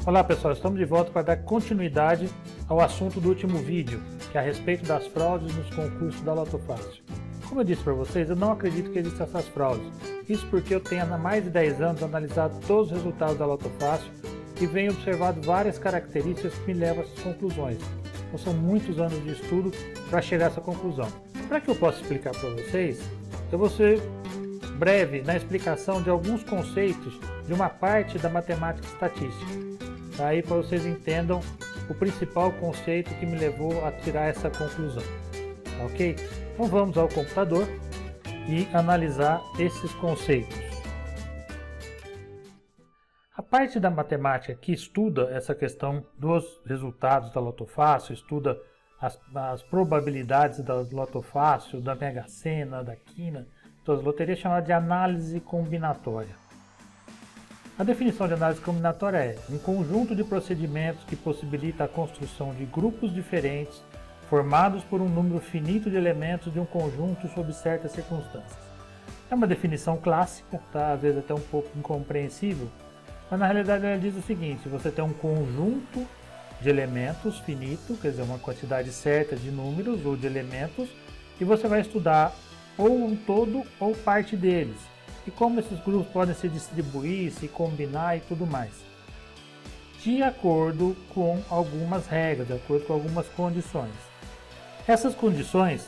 Olá pessoal, estamos de volta para dar continuidade ao assunto do último vídeo, que é a respeito das fraudes nos concursos da Loto Fácil. Como eu disse para vocês, eu não acredito que existam essas fraudes. Isso porque eu tenho há mais de 10 anos analisado todos os resultados da Loto Fácil e venho observado várias características que me levam a essas conclusões. Então são muitos anos de estudo para chegar a essa conclusão. Para que eu possa explicar para vocês, eu vou ser breve na explicação de alguns conceitos de uma parte da matemática estatística. Aí para vocês entendam o principal conceito que me levou a tirar essa conclusão, ok? Então vamos ao computador e analisar esses conceitos. A parte da matemática que estuda essa questão dos resultados da Loto Fácil, estuda as probabilidades da Loto Fácil, da Mega Sena, da Quina, todas as loterias, é chamada de análise combinatória. A definição de análise combinatória é um conjunto de procedimentos que possibilita a construção de grupos diferentes formados por um número finito de elementos de um conjunto sob certas circunstâncias. É uma definição clássica, tá? Às vezes até um pouco incompreensível, mas na realidade ela diz o seguinte: você tem um conjunto de elementos finito, quer dizer, uma quantidade certa de números ou de elementos, e você vai estudar ou um todo ou parte deles. E como esses grupos podem se distribuir, se combinar e tudo mais. De acordo com algumas regras, de acordo com algumas condições. Essas condições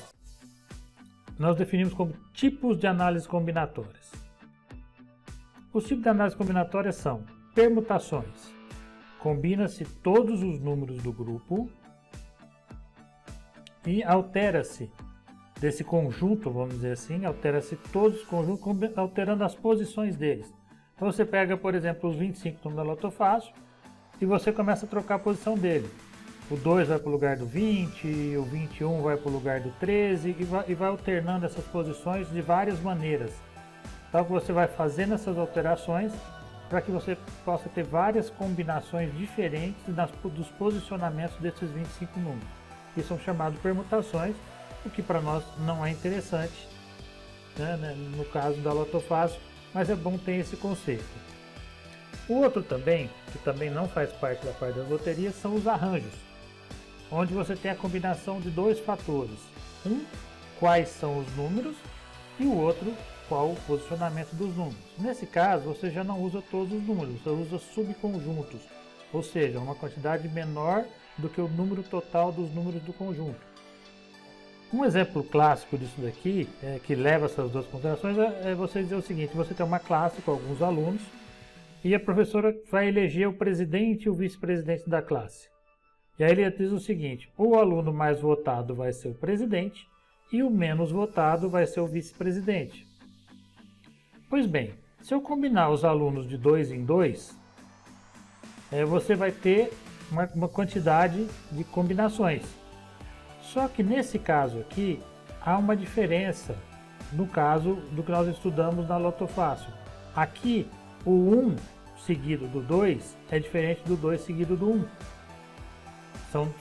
nós definimos como tipos de análise combinatórias. Os tipos de análise combinatória são permutações. Combina-se todos os números do grupo e altera-se desse conjunto, vamos dizer assim, altera-se todos os conjuntos, alterando as posições deles. Então você pega, por exemplo, os 25 números da Loto Fácil e você começa a trocar a posição dele. O 2 vai para o lugar do 20, o 21 vai para o lugar do 13 e vai alternando essas posições de várias maneiras. Então você vai fazendo essas alterações para que você possa ter várias combinações diferentes dos posicionamentos desses 25 números. Isso são chamados permutações, o que para nós não é interessante, né, no caso da Loto Fácil, mas é bom ter esse conceito. O outro também, que também não faz parte da parte das loterias, são os arranjos, onde você tem a combinação de dois fatores. Um, quais são os números, e o outro, qual o posicionamento dos números. Nesse caso, você já não usa todos os números, você usa subconjuntos, ou seja, uma quantidade menor do que o número total dos números do conjunto. Um exemplo clássico disso daqui, que leva essas duas considerações, é você dizer o seguinte: você tem uma classe com alguns alunos e a professora vai eleger o presidente e o vice-presidente da classe. E aí ele diz o seguinte: o aluno mais votado vai ser o presidente e o menos votado vai ser o vice-presidente. Pois bem, se eu combinar os alunos de 2 em 2, você vai ter uma quantidade de combinações. Só que nesse caso aqui, há uma diferença no caso do que nós estudamos na Loto Fácil. Aqui, o 1 seguido do 2 é diferente do 2 seguido do 1.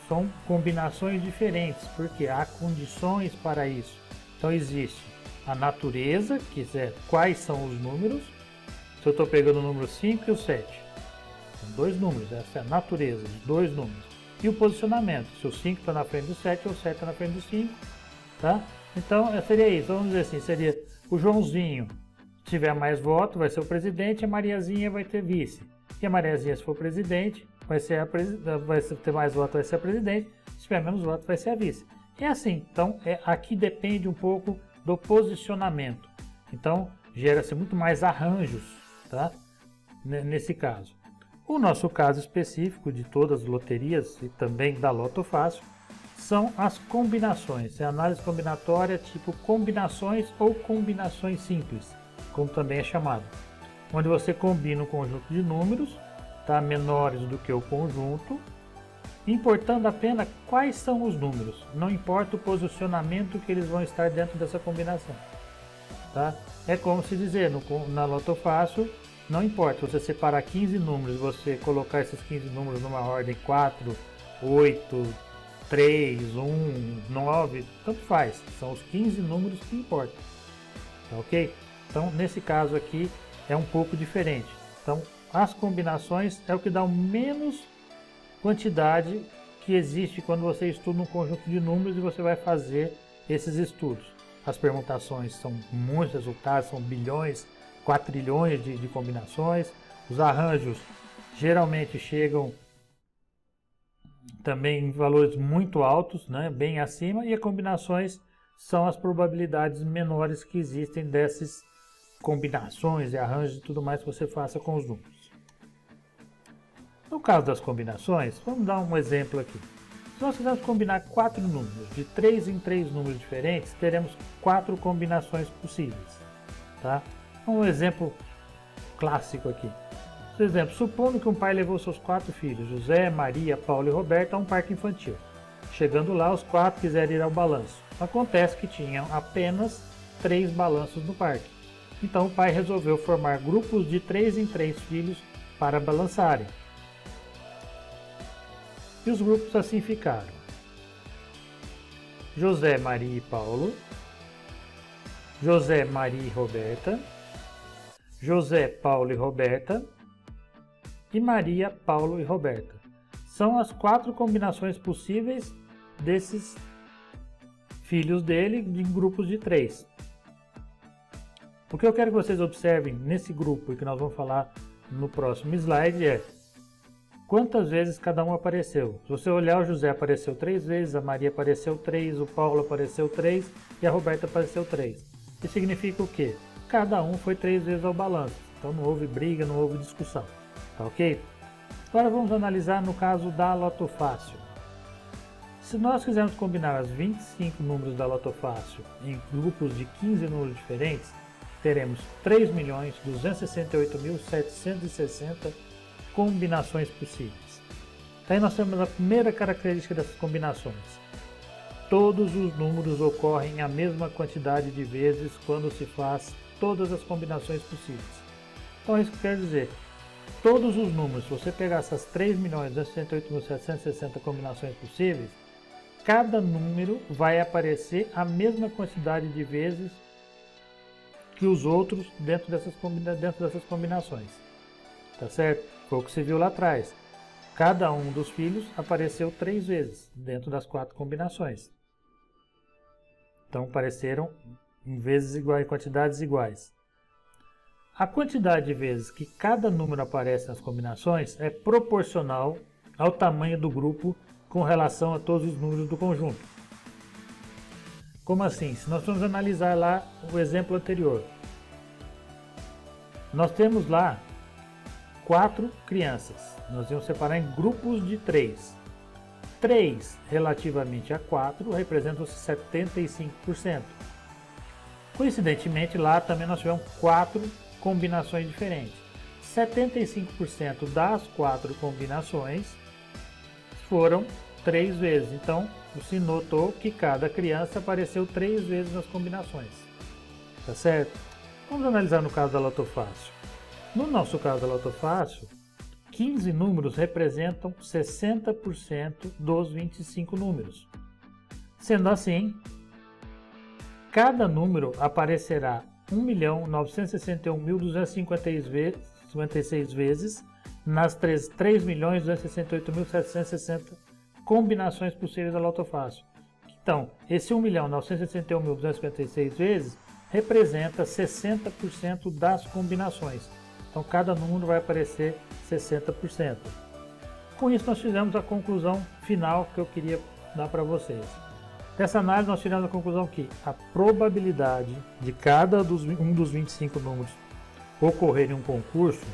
São combinações diferentes, porque há condições para isso. Então existe a natureza, que é quais são os números. Se eu estou pegando o número 5 e o 7, são dois números, essa é a natureza, os dois números. E o posicionamento, se o 5 está na frente do 7 ou o 7 está na frente do 5, tá? Então seria isso, vamos dizer assim, seria o Joãozinho, se tiver mais votos, vai ser o presidente, a Mariazinha vai ter vice. E a Mariazinha, se for presidente, vai ter mais votos, vai ser a presidente, se tiver menos votos, vai ser a vice. É assim, então aqui depende um pouco do posicionamento. Então gera-se muito mais arranjos, tá? Nesse caso. O nosso caso específico de todas as loterias e também da Loto Fácil são as combinações. É a análise combinatória tipo combinações ou combinações simples, como também é chamado. Onde você combina um conjunto de números, tá, menores do que o conjunto, importando apenas quais são os números. Não importa o posicionamento que eles vão estar dentro dessa combinação. Tá? É como se dizer, na Loto Fácil, não importa, você separar 15 números, você colocar esses 15 números numa ordem 4, 8, 3, 1, 9, tanto faz. São os 15 números que importam. Tá ok? Então, nesse caso aqui, é um pouco diferente. Então, as combinações é o que dá o menos quantidade que existe quando você estuda um conjunto de números e você vai fazer esses estudos. As permutações são muitos resultados, são bilhões, quatrilhões de combinações. Os arranjos geralmente chegam também em valores muito altos, né, bem acima, e as combinações são as probabilidades menores que existem dessas combinações e arranjos e tudo mais que você faça com os números. No caso das combinações, vamos dar um exemplo aqui. Se nós quisermos combinar 4 números, de 3 em 3 números diferentes, teremos 4 combinações possíveis. Tá? Um exemplo clássico aqui. Por exemplo, supondo que um pai levou seus 4 filhos, José, Maria, Paulo e Roberto, a um parque infantil. Chegando lá, os 4 quiseram ir ao balanço. Acontece que tinham apenas 3 balanços no parque. Então o pai resolveu formar grupos de 3 em 3 filhos para balançarem. E os grupos assim ficaram: José, Maria e Paulo, José, Maria e Roberta, José, Paulo e Roberta e Maria, Paulo e Roberta. São as 4 combinações possíveis desses filhos dele em grupos de 3. O que eu quero que vocês observem nesse grupo e que nós vamos falar no próximo slide é quantas vezes cada um apareceu. Se você olhar, o José apareceu 3 vezes, a Maria apareceu 3, o Paulo apareceu 3 e a Roberta apareceu 3. Isso significa o quê? Cada um foi 3 vezes ao balanço. Então não houve briga, não houve discussão. Tá ok? Agora vamos analisar no caso da Loto Fácil. Se nós quisermos combinar os 25 números da Loto Fácil em grupos de 15 números diferentes, teremos 3.268.760 combinações possíveis. Aí nós temos a primeira característica dessas combinações. Todos os números ocorrem a mesma quantidade de vezes quando se faz todas as combinações possíveis. Então isso quer dizer, todos os números, se você pegar essas 3.268.760 combinações possíveis, cada número vai aparecer a mesma quantidade de vezes que os outros dentro dessas combinações. Tá certo? Foi o que você viu lá atrás. Cada um dos filhos apareceu 3 vezes dentro das 4 combinações. Então apareceram em vezes iguais, em quantidades iguais. A quantidade de vezes que cada número aparece nas combinações é proporcional ao tamanho do grupo com relação a todos os números do conjunto. Como assim? Se nós formos analisar lá o exemplo anterior, nós temos lá 4 crianças. Nós vamos separar em grupos de 3. 3 relativamente a 4 representam 75%. Coincidentemente, lá também nós tivemos 4 combinações diferentes. 75% das 4 combinações foram 3 vezes. Então, você notou que cada criança apareceu 3 vezes nas combinações. Tá certo? Vamos analisar no caso da Loto Fácil. No nosso caso da Loto Fácil, 15 números representam 60% dos 25 números. Sendo assim, cada número aparecerá 1.961.256 vezes nas 3.268.760 combinações possíveis da Loto Fácil. Então, esse 1.961.256 vezes representa 60% das combinações. Então, cada número vai aparecer 60%. Com isso, nós fizemos a conclusão final que eu queria dar para vocês. Dessa análise, nós tiramos a conclusão que a probabilidade de cada um dos 25 números ocorrer em um concurso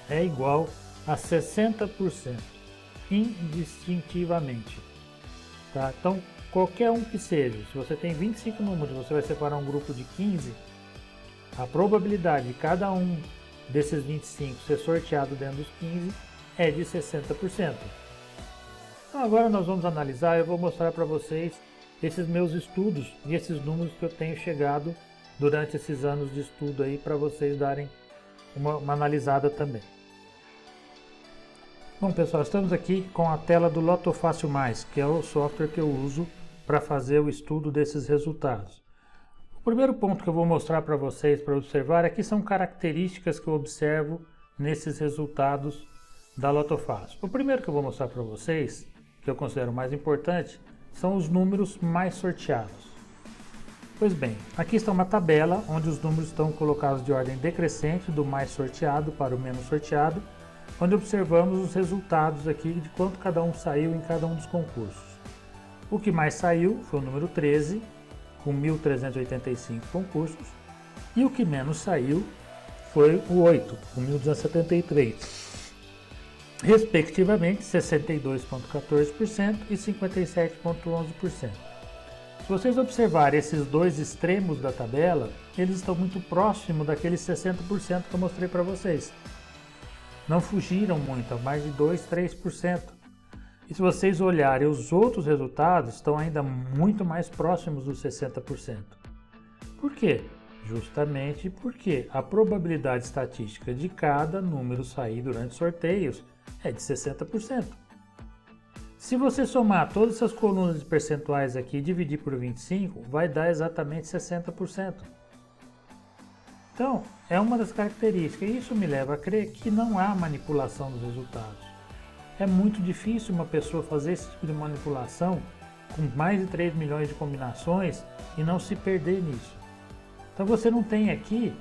é igual a 60%, indistintivamente. Tá? Então, qualquer um que seja, se você tem 25 números, você vai separar um grupo de 15, a probabilidade de cada um desses 25 ser sorteado dentro dos 15 é de 60%. Então agora nós vamos analisar, eu vou mostrar para vocês esses meus estudos e esses números que eu tenho chegado durante esses anos de estudo aí para vocês darem uma analisada também. Bom pessoal, estamos aqui com a tela do Loto Fácil Mais, que é o software que eu uso para fazer o estudo desses resultados. O primeiro ponto que eu vou mostrar para vocês para observar aqui são características que eu observo nesses resultados da Loto Fácil. O primeiro que eu vou mostrar para vocês, que eu considero mais importante, são os números mais sorteados. Pois bem, aqui está uma tabela onde os números estão colocados de ordem decrescente, do mais sorteado para o menos sorteado, onde observamos os resultados aqui de quanto cada um saiu em cada um dos concursos. O que mais saiu foi o número 13, com 1.385 concursos, e o que menos saiu foi o 8, com 1.273. Respectivamente, 62,14% e 57,11%. Se vocês observarem esses dois extremos da tabela, eles estão muito próximos daqueles 60% que eu mostrei para vocês. Não fugiram muito, mais de 2, 3%. E se vocês olharem os outros resultados, estão ainda muito mais próximos dos 60%. Por quê? Justamente porque a probabilidade estatística de cada número sair durante sorteios é de 60%. Se você somar todas essas colunas de percentuais aqui e dividir por 25, vai dar exatamente 60%. Então, é uma das características, e isso me leva a crer que não há manipulação dos resultados. É muito difícil uma pessoa fazer esse tipo de manipulação com mais de 3 milhões de combinações e não se perder nisso. Então você não tem aqui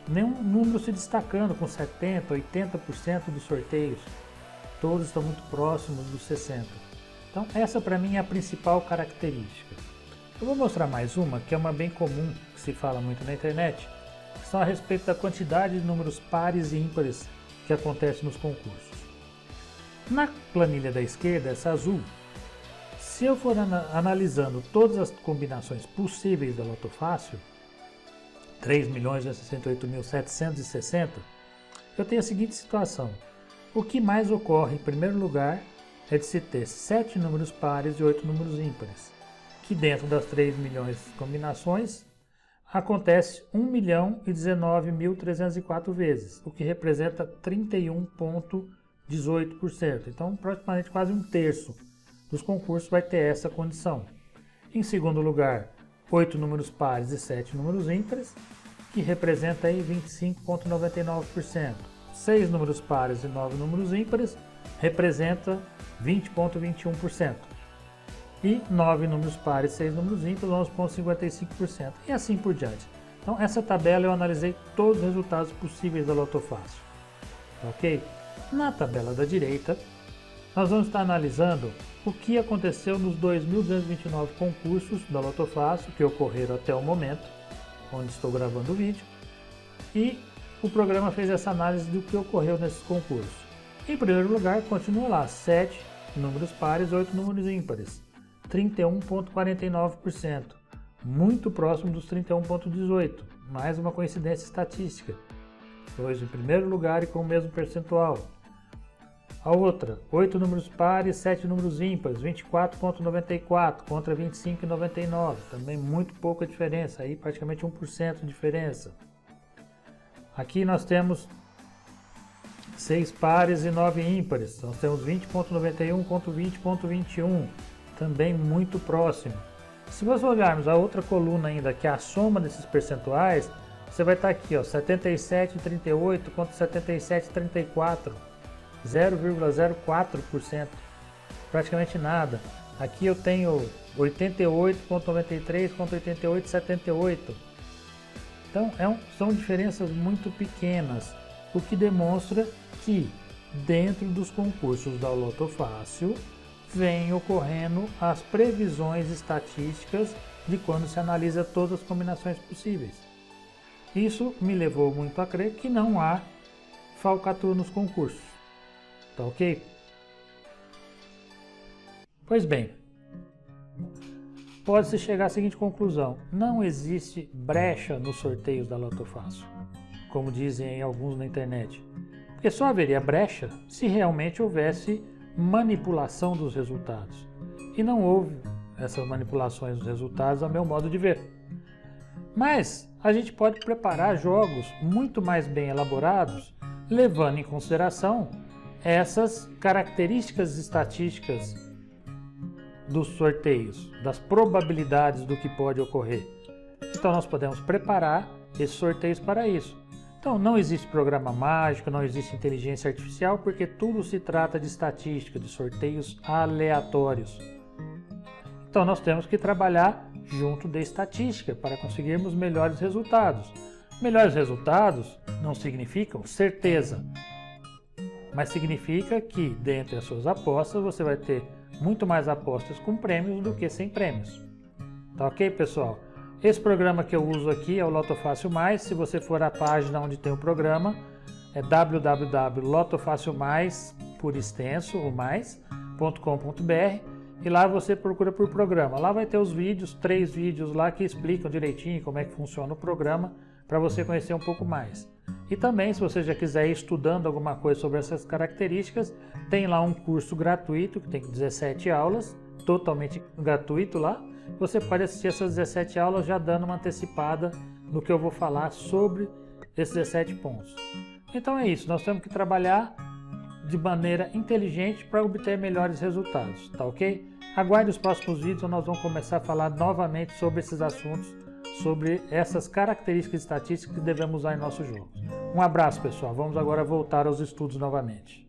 nenhum número se destacando com 70%, 80% dos sorteios. Todos estão muito próximos dos 60%. Então essa para mim é a principal característica. Eu vou mostrar mais uma, que é uma bem comum, que se fala muito na internet, que são a respeito da quantidade de números pares e ímpares que acontece nos concursos. Na planilha da esquerda, essa azul, se eu for analisando todas as combinações possíveis da Loto Fácil, 3.268.760, eu tenho a seguinte situação. O que mais ocorre em primeiro lugar é de se ter 7 números pares e 8 números ímpares, que dentro das 3 milhões de combinações acontece 1.019.304 vezes, o que representa 31,18%. Então, praticamente quase um terço dos concursos vai ter essa condição. Em segundo lugar, 8 números pares e 7 números ímpares, que representa aí 25,99%. 6 números pares e 9 números ímpares representa 20,21%. E 9 números pares e 6 números ímpares, 11,55%. E assim por diante. Então, essa tabela eu analisei todos os resultados possíveis da Loto Fácil. Ok? Na tabela da direita, nós vamos estar analisando o que aconteceu nos 2.229 concursos da Loto Fácil que ocorreram até o momento, onde estou gravando o vídeo, e o programa fez essa análise do que ocorreu nesses concursos. Em primeiro lugar, continua lá, 7 números pares e 8 números ímpares, 31,49%, muito próximo dos 31,18%, mais uma coincidência estatística, pois em primeiro lugar e com o mesmo percentual. A outra, 8 números pares, 7 números ímpares, 24,94 contra 25,99, também muito pouca diferença, aí praticamente 1% de diferença. Aqui nós temos 6 pares e 9 ímpares, nós temos 20,91 contra 20,21, também muito próximo. Se nós olharmos a outra coluna ainda, que é a soma desses percentuais, você vai estar aqui, ó, 77,38 contra 77,34. 0,04%, praticamente nada. Aqui eu tenho 88,93 contra 88,78. Então são diferenças muito pequenas, o que demonstra que dentro dos concursos da Loto Fácil vem ocorrendo as previsões estatísticas de quando se analisa todas as combinações possíveis. Isso me levou muito a crer que não há falcatrua nos concursos. Tá ok? Pois bem, pode-se chegar à seguinte conclusão: não existe brecha nos sorteios da Loto Fácil, como dizem alguns na internet, porque só haveria brecha se realmente houvesse manipulação dos resultados, e não houve essas manipulações dos resultados, a meu modo de ver. Mas a gente pode preparar jogos muito mais bem elaborados, levando em consideração essas características estatísticas dos sorteios, das probabilidades do que pode ocorrer. Então nós podemos preparar esses sorteios para isso. Então não existe programa mágico, não existe inteligência artificial, porque tudo se trata de estatística, de sorteios aleatórios. Então nós temos que trabalhar junto de estatística para conseguirmos melhores resultados. Melhores resultados não significam certeza, mas significa que dentre as suas apostas você vai ter muito mais apostas com prêmios do que sem prêmios. Tá ok, pessoal? Esse programa que eu uso aqui é o Loto Fácil Mais. Se você for à página onde tem o programa, é www.lotofacilmais, por extenso, ou mais.com.br, e lá você procura por programa. Lá vai ter os vídeos, 3 vídeos lá que explicam direitinho como é que funciona o programa, para você conhecer um pouco mais. E também, se você já quiser ir estudando alguma coisa sobre essas características, tem lá um curso gratuito, que tem 17 aulas, totalmente gratuito lá. Você pode assistir essas 17 aulas já dando uma antecipada no que eu vou falar sobre esses 17 pontos. Então é isso, nós temos que trabalhar de maneira inteligente para obter melhores resultados, tá ok? Aguarde os próximos vídeos, nós vamos começar a falar novamente sobre esses assuntos, sobre essas características estatísticas que devemos usar em nosso jogo. Um abraço, pessoal. Vamos agora voltar aos estudos novamente.